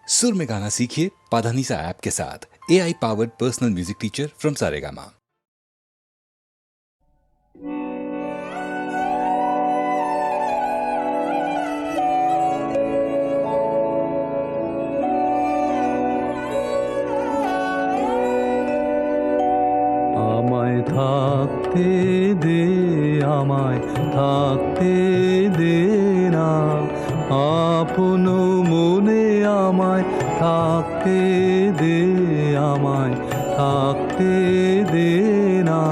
सुर में गाना सीखिए पाधानीसा ऐप के साथ। AI powered personal music teacher from Saregama. আমায় থাকতে দে, আমায় থাকতে দে না, আপন মনে আমায় থাকতে দে, আমায় থাকতে দে না,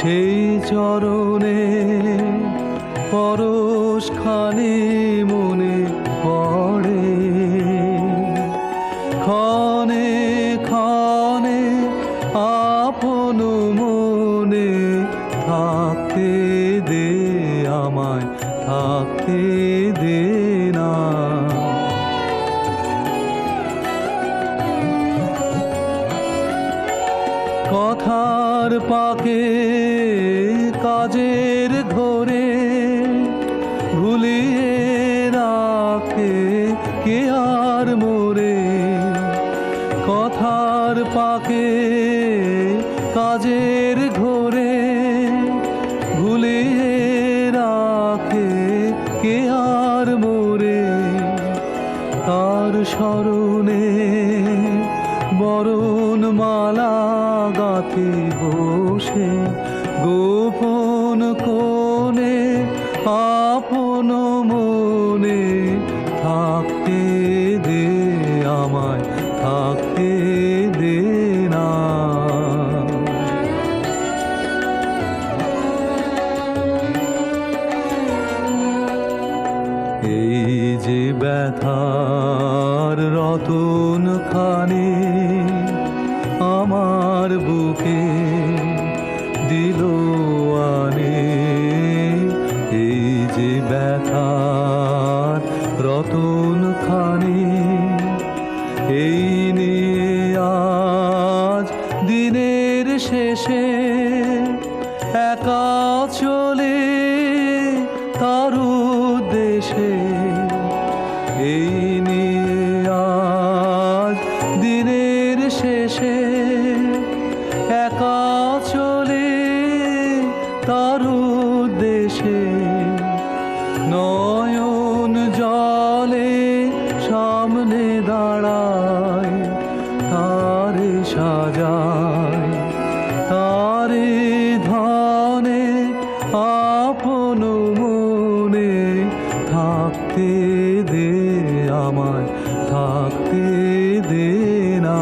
সেই চরণে পরশখানি মনে পড়ে, ক্ষণে ক্ষণে আপন মনে থাকতে দে, আমায় থাকতে দে না। কথার পাকে কাজের ঘোরে ভুলিয়ে রাখে কে আর মোরে, কথার পাকে কাজের ঘোরে ভুলিয়ে রাখে কে আর মোরে, তার স্মরণে বরণ মালা গাঁথি বসে গোপন কোণে আপন মনে থাকতে দে, আমায় থাকতে দে না। এই যে ব্যথার রতন খানি আমার বুকে দিল আনে, এই যে ব্যথার রতন খানি, এই নিয়ে আজ দিনের শেষে একা চলে তার উদ্দেশে, এই নিয়ে আজ দিনের শেষে একা চলে তার উদ্দেশে, নয়ন জলে সামনে দাঁড়ায় তারে সাজায়, তারে ধনে আপন মনে থাকতে দে, আমায় থাকতে দে না।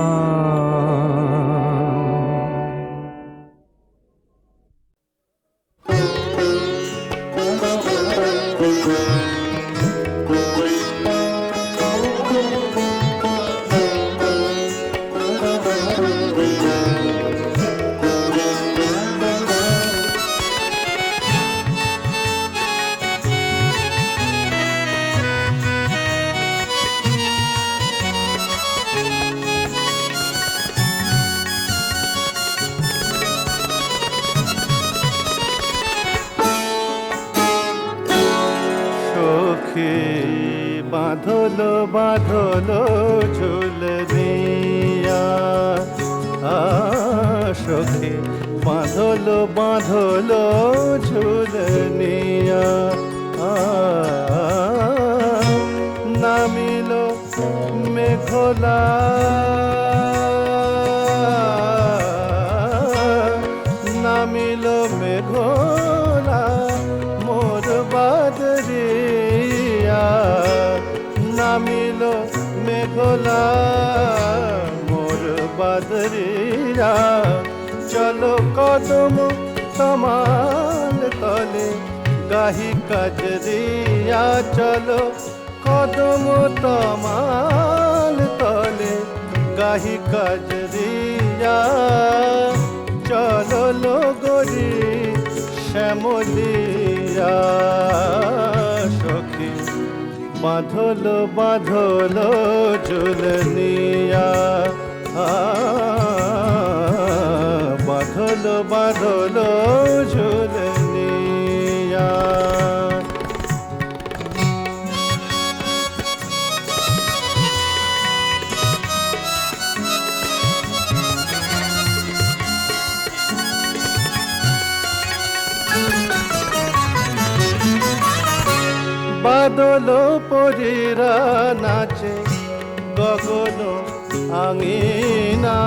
বাঁধলো বাঁধলো ঝুল দিয়া, সখী বাঁধলো বাঁধলো ঝুল নিয়া, নামিল মেঘলা নামিল মেঘলা মোর বাদরিয়া, নামিল মেঘলা মোর বাদরিয়া, চলো কদম তমাল তলে গাহি কাজরিয়া, চলো কদম তমাল তলে গাহি কাজরিয়া, চলো লগরি শ্যামলিয়া, সখী বাঁধলো বাঁধলো ঝুলনিয়া, বাঁধলো বাঁধলো ঝুলনিয়া। বাদল পরীরা নাচে গগন আঙিনা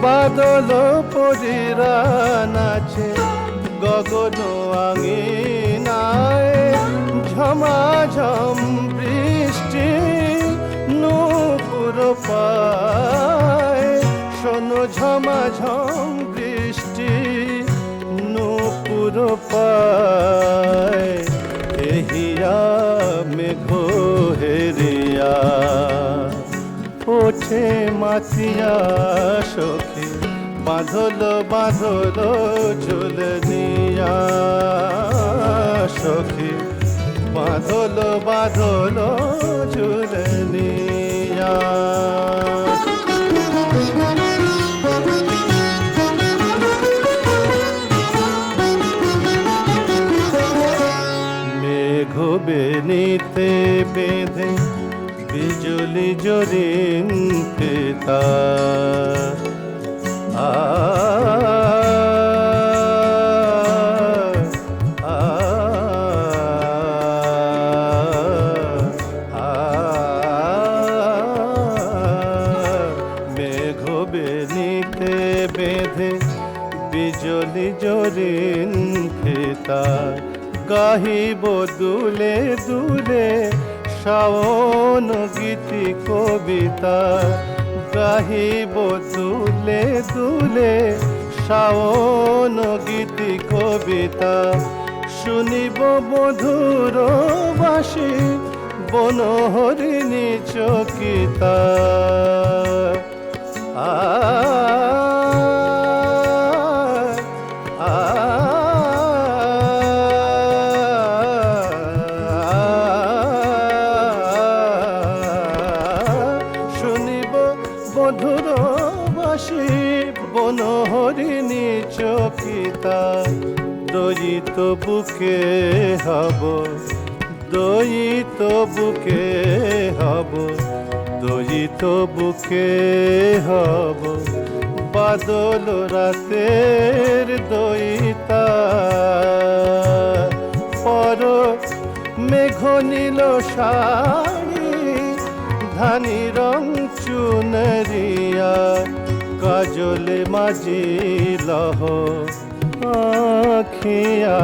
বাদল পরীরা নাচে গগন আঙিনায় ঝমাঝম বৃষ্টি নূপুর পায় শোনো ঝমাঝম বৃষ্টি নূপুর পায় এহিয়া মেঘ হেরিয়া ওঠে মাতিয়া সখী বাঁধল বাঁধল ঝুলনিয়া সখী বাঁধল বাঁধল ঝুলনিয়া মেঘ বেনিতে বেঁধে বিজলি জরিন পিতা মেঘ বেনিতে বেঁধে বিজলি জরিন পিতা গাহিব দুলে দুলে শাওন গীতি কবিতা গাহিব দুলে দুলে শাওন গীতি কবিতা শুনিব মধুর বাসি বনহরিণী চকিতা মধুর বাসি বনহরিণী চকিতা দয়িত বুকে হব দয়িত বুকে হব দয়িত বুকে হব বাদল রাতের দয়িতা পর মেঘ নীল শাড়ি ধানি রং চুনরিয়া কাজলে মাঝি লহ আখিয়া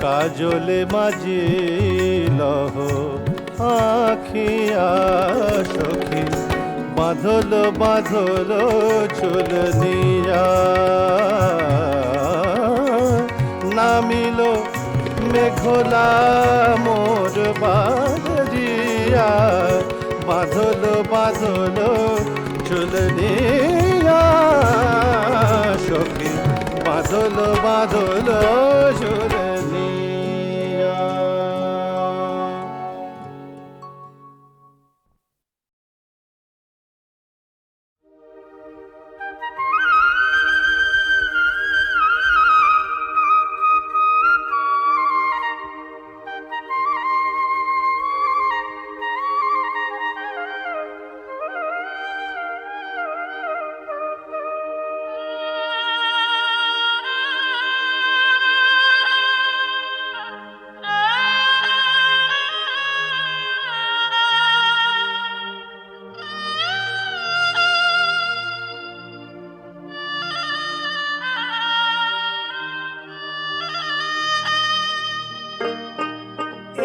কাজলে মাঝি লহ আখিয়া সখী বাঁধল বাঁধল চুলনিয়া নামিল মেঘলা মোর বাদরিয়া বাঁধল বাঁধল চুলনিয়া সখী বাঁধল বাঁধল চুলনিয়া।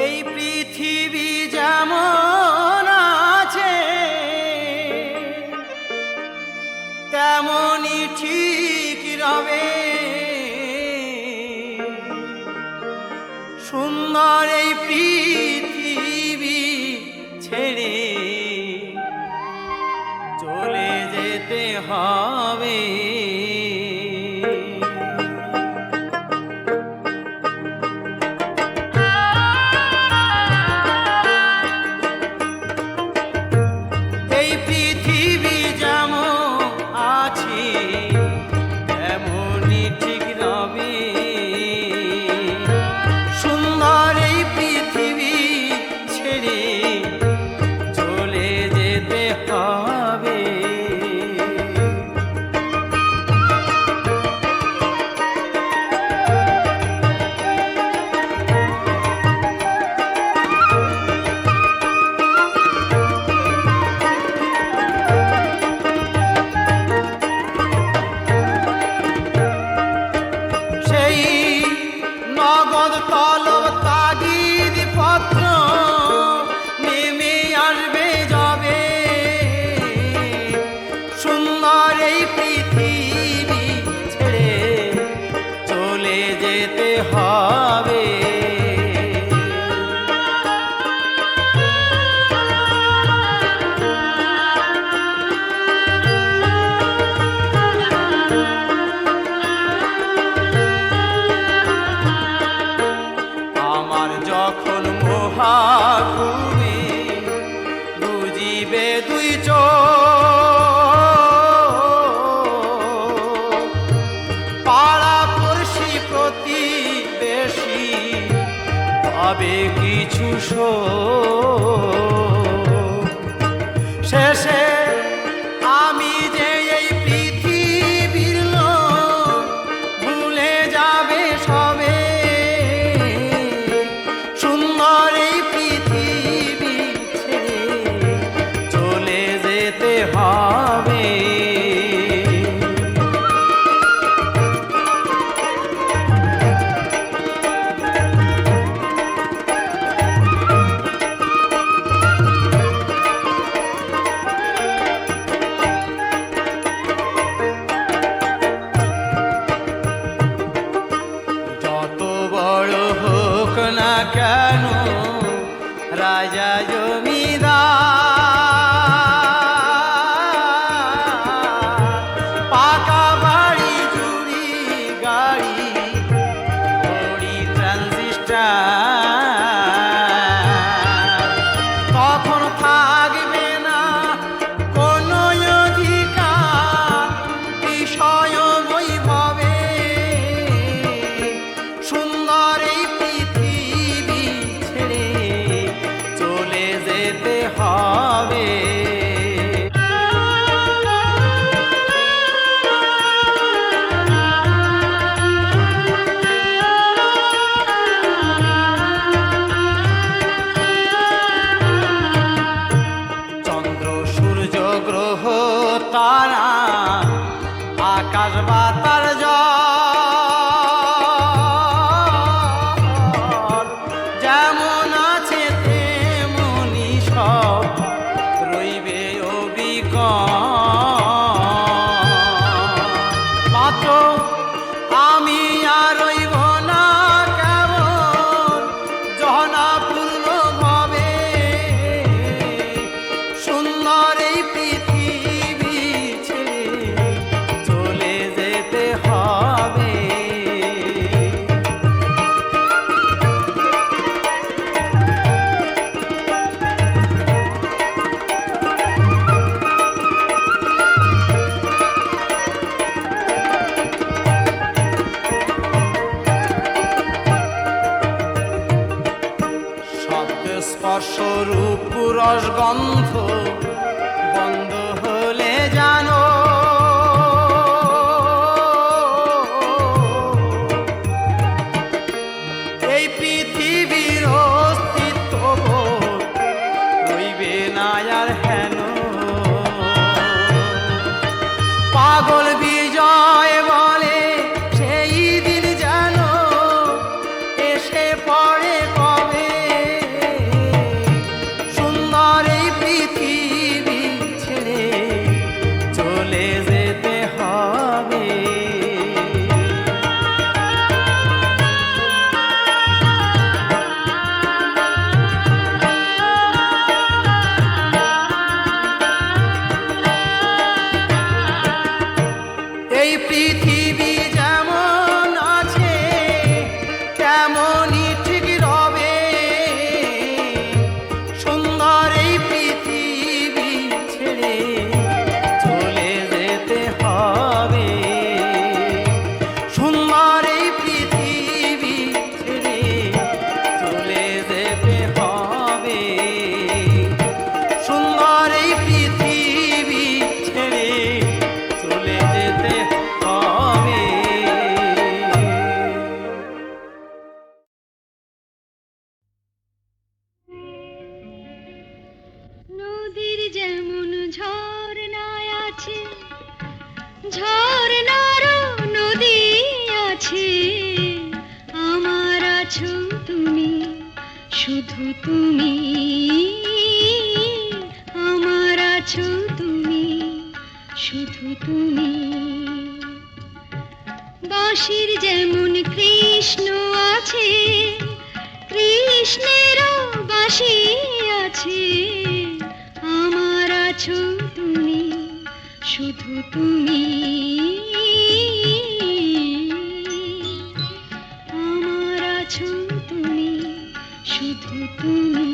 এই পৃথিবী যেমন আছে তেমনই ঠিক রবে, সুন্দর এই পৃথিবী ছেড়ে চলে যেতে হবে। যেতে হবে। আমার যখন মহাকুমে বুঝিবে দুই চোখ, পাড়া পড়শি প্রতিবেশী পাবে কিছু শোক। শেষে আমি যে এই পৃথিবীর লোক, ভুলে যাবে সবে। সুন্দর এই পৃথিবী ছেড়ে চলে যেতে হবে। যত বড় হোক না কেন রাজা জমিদার, পাকা বাড়ি জুড়ি গাড়ি বড়ি ট্রানজিস্টার, তখন থাকবে না কোনো অধিকার বিষয় বৈভবে। সুন্দর এই পৃথিবী ছেড়ে চলে যেতে হবে। চন্দ্র সূর্য গ্রহ তারা আকাশ বাতার জল, যেমন আছে তেমনি সব রইবে অবিকল। মাত্র আমি আর রইব না কেমন জহনাপূর্ণ ভাবে। সুন্দর এই পৃথিবী ছেড়ে চলে যেতে হবে। শব্দ স্পর্শ রূপ রস গন্ধ বন্ধ হলে জানো, এই পৃথিবীর অস্তিত্ব রইবে না আর হেন। পাগল বিজয় বলে সেই দিন যেন এসে পড়ে কবে। সুন্দর এই পৃথিবী ছেড়ে চলে যেতে হবে। এই পৃথিবী যেমন আছে তেমনই ঠিক রবে। সুন্দর এই পৃথিবী ছেড়ে চলে যেতে হবে। সুন্দর এই পৃথিবী ছেড়ে চলে যেতে হবে। সুন্দর এই পৃথিবী ছেড়ে চলে যেতে হবে। নদীর যেমন ঝর্ণায় আছে, ঝর্ণারও নদী আছে, আমার আছো তুমি, শুধু তুমি, আমার আছো তুমি, শুধু তুমি। বাঁশির যেমন কৃষ্ণ কৃষ্ণেরও বাঁশি আছে, আমার আছো তুমি, শুধু তুমি। আমার আছো তুমি, শুধু তুমি।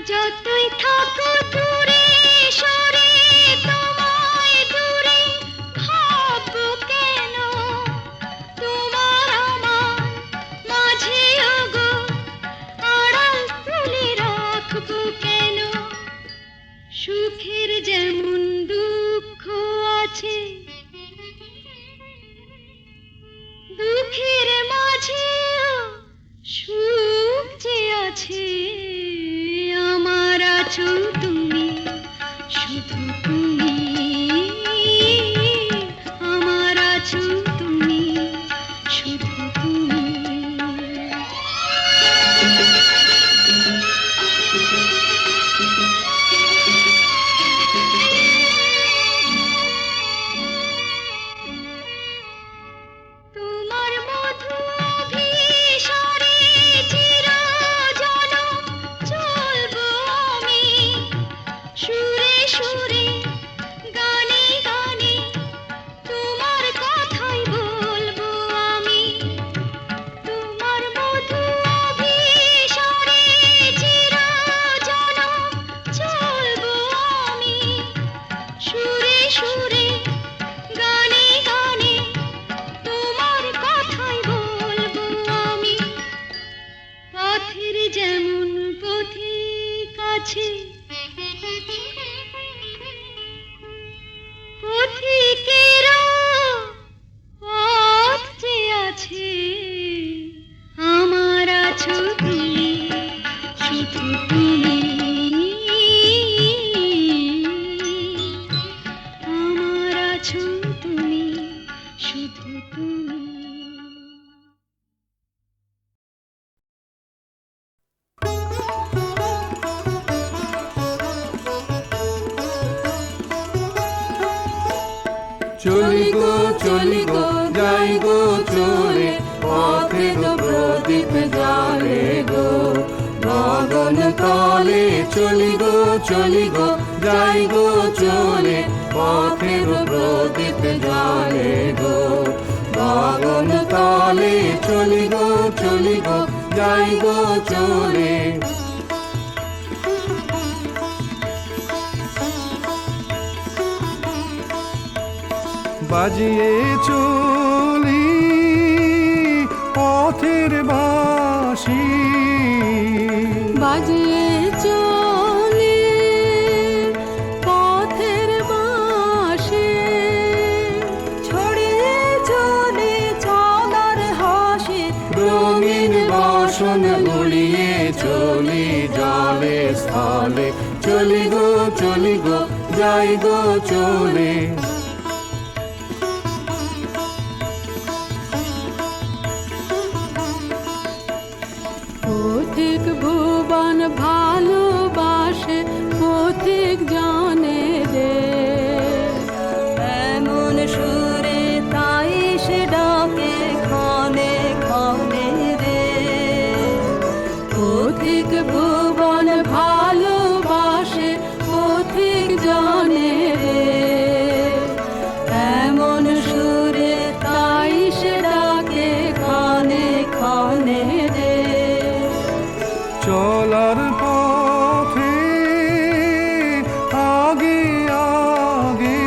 যতই থাকো দূরে সরে, তোমায় দূরে ভাববো কেন, তোমার আমার মাঝে ওগো আড়াল তুলে রাখবো কেন। সুখের যেমন দুঃখ আছে, দুঃখের মাঝে সুখ যে আছে, আমার আছো তুমি, শুধু তুমি। আমার আছো তুমি, শুধু তুমি। তোমার মধু অভিসারে চিরজনম চলবো আমি, সুরে সুরে গানে গানে তোমার কথাই বলবো আমি। তোমার মধু অভিসারে চিরজনম চলবো আমি, সুরে সুরে গানে গানে তোমার কথাই বলবো আমি। পথের যেমন পথিক আছে, পথিকেরও পথ যে আছে, আমার আছো তুমি, শুধু তুমি। আমার আছো তুমি, শুধু তুমি। চলি গো চলি গো যাই গো চলে, পথে গো প্রদীপ জালে গো গগন তলে। চলি গো চলি গো যাই গো চলে, পথে গো প্রদীপ জালে গো গগন তলে। চলি গো চলি গো যাই গো চলে। বাজিয়ে চলি পথের বাঁশি, বাজিয়ে চলি পথের বাঁশি, ছড়িয়ে চলি চলার হাসি, রঙিন বাসন গুলিয়ে চলি জলে স্থলে। চলি গো চলি গো যাই গো চলে। পথিক ভুবন ভালোবাসে, পথিক জানে রে, এমন সুরে তাই সে ডাকে ক্ষণে ক্ষণে রে। পথিক ভুবন ভালোবাসে, পথিক জানে রে, এমন সুরে তাই সে ডাকে ক্ষণে ক্ষণে রে। চলার পথে আগে আগে,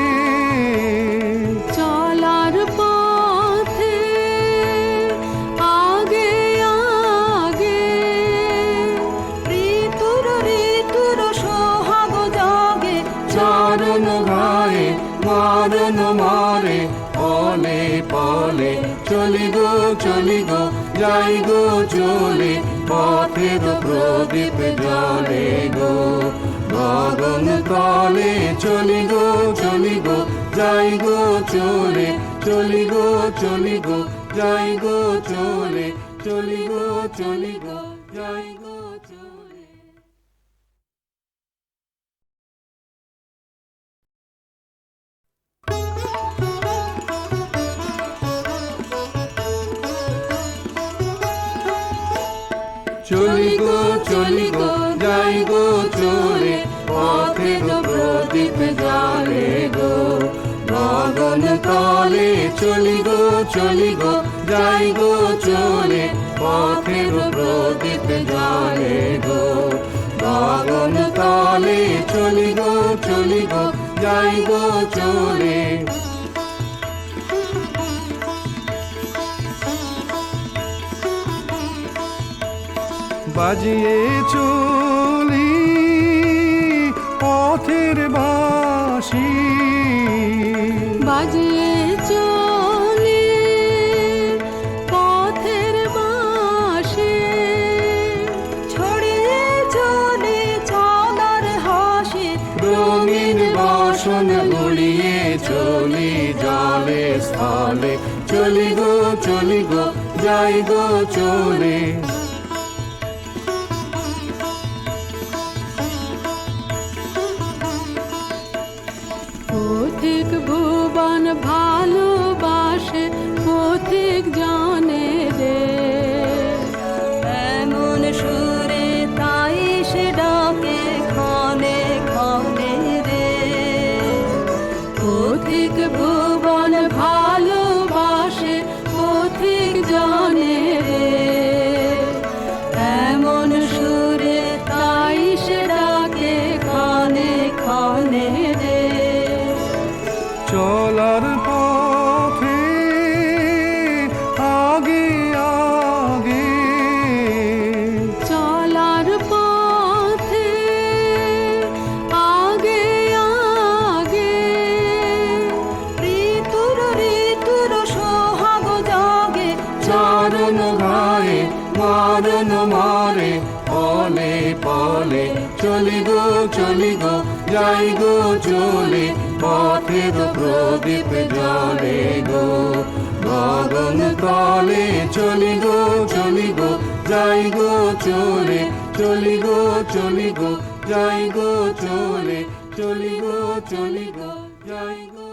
চলার পথে আগে আগে, ঋতুর ঋতুর সোহাগ জাগে, চরণ ঘায়ে মারণ মারে পলে পলে। চলি গো চলি গো যাই গো চলে, পথের প্রদীপ জ্বলে গো গগন তলে। চলি গো যাই গো চলে চলি গো চলি গো যাই গো চলে চলি গো চলি গো যাই গো চলে। চলি গো যাই গো চলে পথে গো প্রদীপ জালে গো গগন তলে চলি গো যাই গো চলে পথে গো প্রদীপ জালে গো গগন তলে চলি গো যাই গো চলে। বাজিয়ে চলি পথের বাঁশি, বাজিয়ে চলি পথের বাঁশি, ছড়িয়ে চলি চাঁদার হাসি, রঙিন বাসন গুলিয়ে চলি জলে স্থলে চলি গো যাই গো চলে। পথিক ভুবন ভালোবাসে পথিক জানে রে, এমন সুরে তাই সে ডাকে ক্ষণে ক্ষণে রে। পথিক ভুবন ভালোবাসে পথিক জানে রে, এমন সুরে তাই সে ডাকে ক্ষণে ক্ষণে রে। চলার পথে আগে আগে, চলার পথে আগে আগে, ঋতুর সোহাগ জাগে, চরণ গায়ে মারণ মারে পলে পলে চলি গো যাই গো চলে পথের প্রদীপ জলে গো গগন তলে চলি গো যাই গো চলে চলি গো যাই গো চলে চলি গো যাই গো।